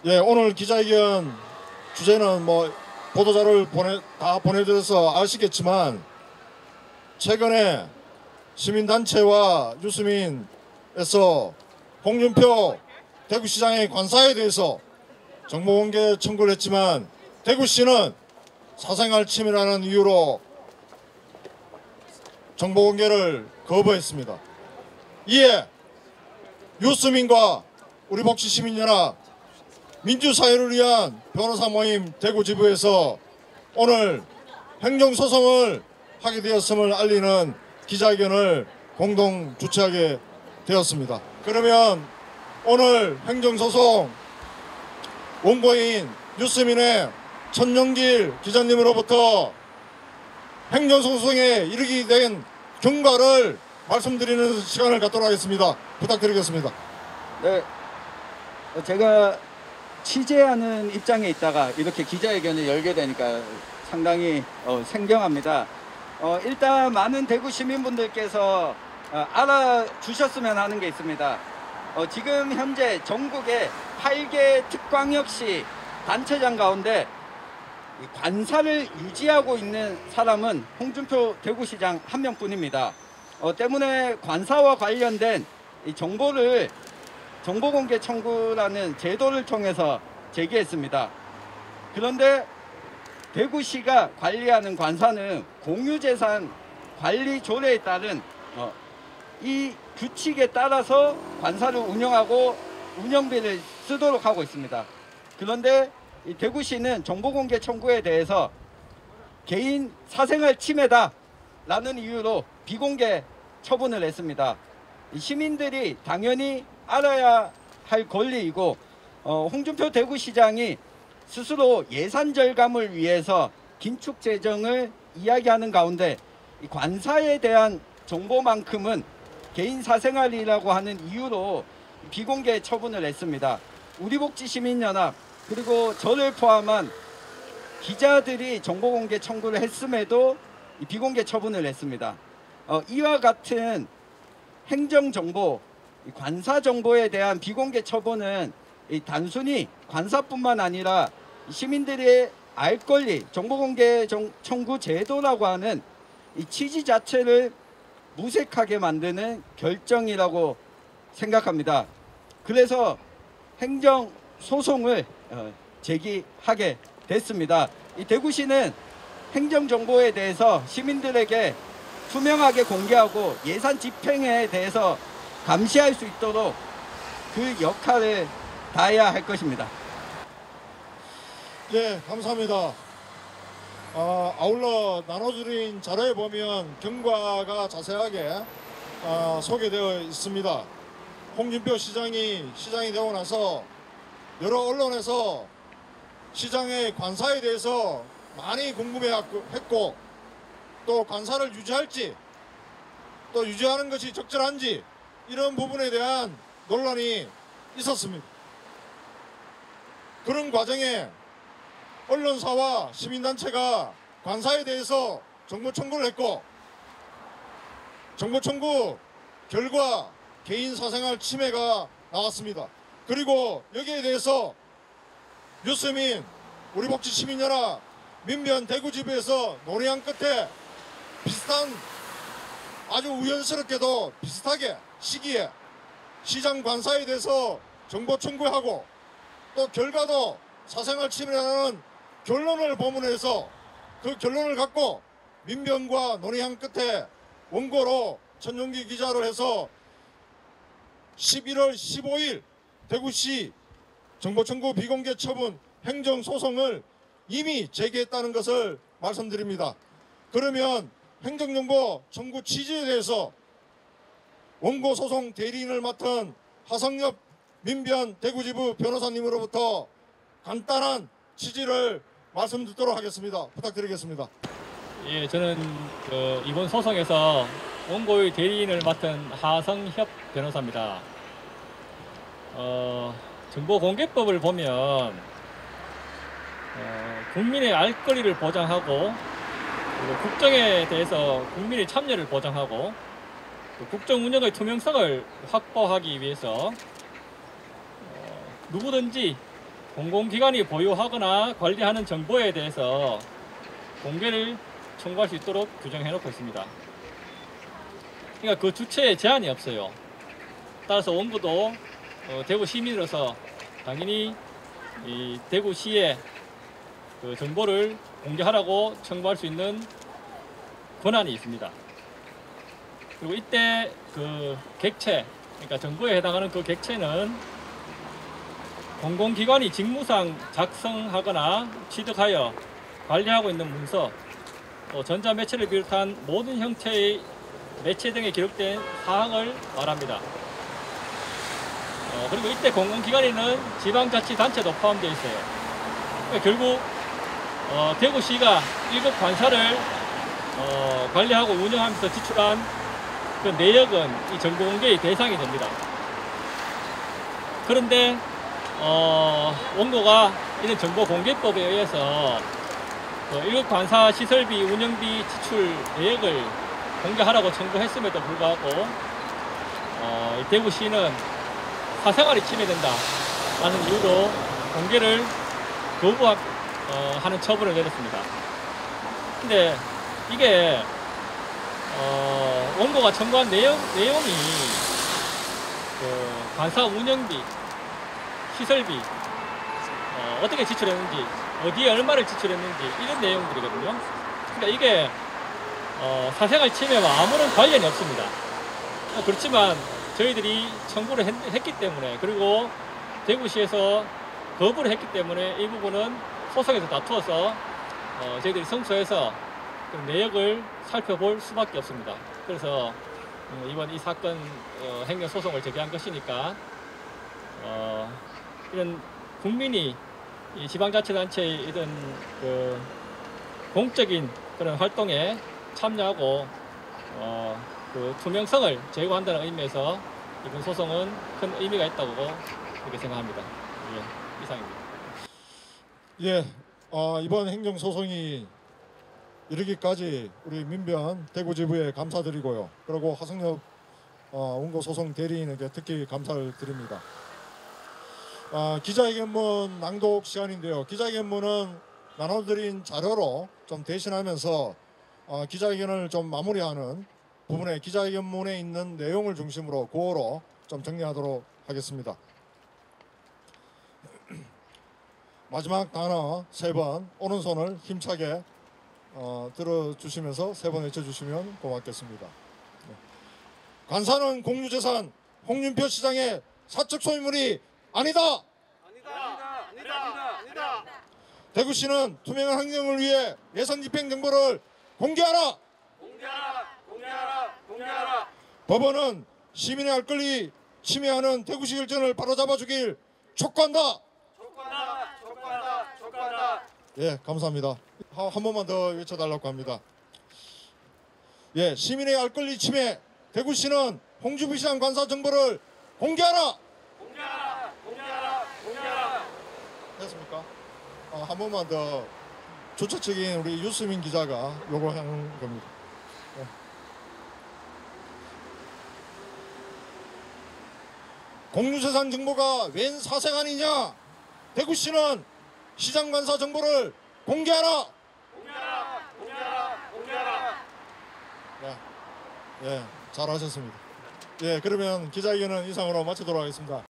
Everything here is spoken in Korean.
예, 오늘 기자회견 주제는 보도자료를 다 보내드려서 아시겠지만 최근에 시민단체와 유시민에서 홍준표 대구시장의 관사에 대해서 정보공개 청구를 했지만 대구시는 사생활 침해라는 이유로 정보공개를 거부했습니다. 이에 유시민과 우리 복지시민연합 민주사회를 위한 변호사 모임 대구지부에서 오늘 행정소송을 하게 되었음을 알리는 기자회견을 공동 주최하게 되었습니다. 그러면 오늘 행정소송 원고인 유시민의 천영길 기자님으로부터 행정소송에 이르게 된 경과를 말씀드리는 시간을 갖도록 하겠습니다. 부탁드리겠습니다. 네, 제가 취재하는 입장에 있다가 이렇게 기자회견을 열게 되니까 상당히 생경합니다. 일단 많은 대구 시민분들께서 알아주셨으면 하는 게 있습니다. 지금 현재 전국에 8개 특광역시 단체장 가운데 관사를 유지하고 있는 사람은 홍준표 대구시장 한 명뿐입니다. 때문에 관사와 관련된 이 정보를 정보공개 청구라는 제도를 통해서 제기했습니다. 그런데 대구시가 관리하는 관사는 공유재산 관리조례에 따른 이 규칙에 따라서 관사를 운영하고 운영비를 쓰도록 하고 있습니다. 그런데 이 대구시는 정보공개 청구에 대해서 개인 사생활 침해다 라는 이유로 비공개 처분을 했습니다. 시민들이 당연히 알아야 할 권리이고 홍준표 대구시장이 스스로 예산 절감을 위해서 긴축 재정을 이야기하는 가운데 이 관사에 대한 정보만큼은 개인 사생활이라고 하는 이유로 비공개 처분을 했습니다. 우리복지시민연합 그리고 저를 포함한 기자들이 정보공개 청구를 했음에도 비공개 처분을 했습니다. 이와 같은 행정정보, 관사정보에 대한 비공개 처분은 단순히 관사뿐만 아니라 시민들의 알 권리, 정보공개 청구 제도라고 하는 이 취지 자체를 무색하게 만드는 결정이라고 생각합니다. 그래서 행정소송을 제기하게 됐습니다. 이 대구시는 행정정보에 대해서 시민들에게 투명하게 공개하고 예산 집행에 대해서 감시할 수 있도록 그 역할을 다해야 할 것입니다. 네, 감사합니다. 아울러 나눠드린 자료에 보면 경과가 자세하게 소개되어 있습니다. 홍준표 시장이 되고 나서 여러 언론에서 시장의 관사에 대해서 많이 궁금해했고 또 관사를 유지할지 또 유지하는 것이 적절한지 이런 부분에 대한 논란이 있었습니다. 그런 과정에 언론사와 시민단체가 관사에 대해서 정보 청구를 했고 정보 청구 결과 개인 사생활 침해가 나왔습니다. 그리고 여기에 대해서 유시민, 우리복지시민연합, 민변 대구지부에서 논의한 끝에 비슷한 아주 우연스럽게도 비슷하게 시기에 시장 관사에 대해서 정보 청구하고 또 결과도 사생활 침해라는 결론을 보문해서 그 결론을 갖고 민변과 논의한 끝에 원고로 천용기 기자를 해서 11월 15일 대구시 정보청구 비공개 처분 행정소송을 이미 제기했다는 것을 말씀드립니다. 그러면 행정정보 청구 취지에 대해서 원고 소송 대리인을 맡은 하성엽 민변 대구지부 변호사님으로부터 간단한 취지를 말씀 듣도록 하겠습니다. 부탁드리겠습니다. 예, 저는 이번 소송에서 원고의 대리인을 맡은 하성협 변호사입니다. 정보공개법을 보면 국민의 알 권리를 보장하고 그리고 국정에 대해서 국민의 참여를 보장하고 국정 운영의 투명성을 확보하기 위해서 누구든지 공공기관이 보유하거나 관리하는 정보에 대해서 공개를 청구할 수 있도록 규정해 놓고 있습니다. 그러니까 그 주체에 제한이 없어요. 따라서 원고도 대구 시민으로서 당연히 이 대구시에 그 정보를 공개하라고 청구할 수 있는 권한이 있습니다. 그리고 이때 그 객체, 그러니까 정보에 해당하는 그 객체는 공공기관이 직무상 작성하거나 취득하여 관리하고 있는 문서, 또 전자매체를 비롯한 모든 형태의 매체 등에 기록된 사항을 말합니다. 그리고 이때 공공기관에는 지방자치단체도 포함되어 있어요. 그러니까 결국 대구시가 1급 관사를 관리하고 운영하면서 지출한 그 내역은 이 정보 공개의 대상이 됩니다. 그런데 원고가 이런 정보공개법에 의해서 그 1급 관사 시설비, 운영비 지출 내역을 공개하라고 청구했음에도 불구하고 이 대구시는 사생활이 침해된다라는 이유로 공개를 거부하는 처분을 내렸습니다. 근데 이게 원고가 청구한 내용이 그 관사 운영비, 시설비, 어떻게 지출했는지, 어디에 얼마를 지출했는지 이런 내용들이거든요. 그러니까 이게 사생활 침해와 아무런 관련이 없습니다. 그렇지만 저희들이 청구를 했기 때문에, 그리고 대구시에서 거부를 했기 때문에 이 부분은 소송에서 다투어서 저희들이 성소에서 그 내역을 살펴볼 수밖에 없습니다. 그래서 이번 이 사건 행정소송을 제기한 것이니까 이런 국민이 이 지방자치단체의 이런 그 공적인 그런 활동에 참여하고 그 투명성을 제고한다는 의미에서 이번 소송은 큰 의미가 있다고 그렇게 생각합니다. 예, 이상입니다. 예, 이번 행정소송이 이르기까지 우리 민변 대구지부에 감사드리고요. 그리고 하성엽 원고소송 대리인에게 특히 감사를 드립니다. 기자회견문 낭독 시간인데요. 기자회견문은 나눠드린 자료로 좀 대신하면서 기자회견을 좀 마무리하는 부분에 기자회견문에 있는 내용을 중심으로 구호로 좀 정리하도록 하겠습니다. 마지막 단어 3번, 오른손을 힘차게 들어주시면서 3번 외쳐주시면 고맙겠습니다. 관사는 공유재산, 홍준표 시장의 사적 소유물이 아니다. 아니다. 대구시는 투명한 환경을 위해 예산 집행 정보를 공개하라. 법원은 시민의 알 권리 침해하는 대구시 결정을 바로잡아주길 촉구한다. 예, 감사합니다. 한 번만 더 외쳐달라고 합니다. 예, 시민의 알 권리 침해, 대구시는 홍준표 시장 관사 정보를 공개하라. 됐습니까? 한 번만 더 조처적인 우리 유수민 기자가 요구하는 겁니다. 예. 공유재산 정보가 웬 사생아니냐? 대구시는 시장 관사 정보를 공개하라. 예, 잘하셨습니다. 예, 그러면 기자회견은 이상으로 마치도록 하겠습니다.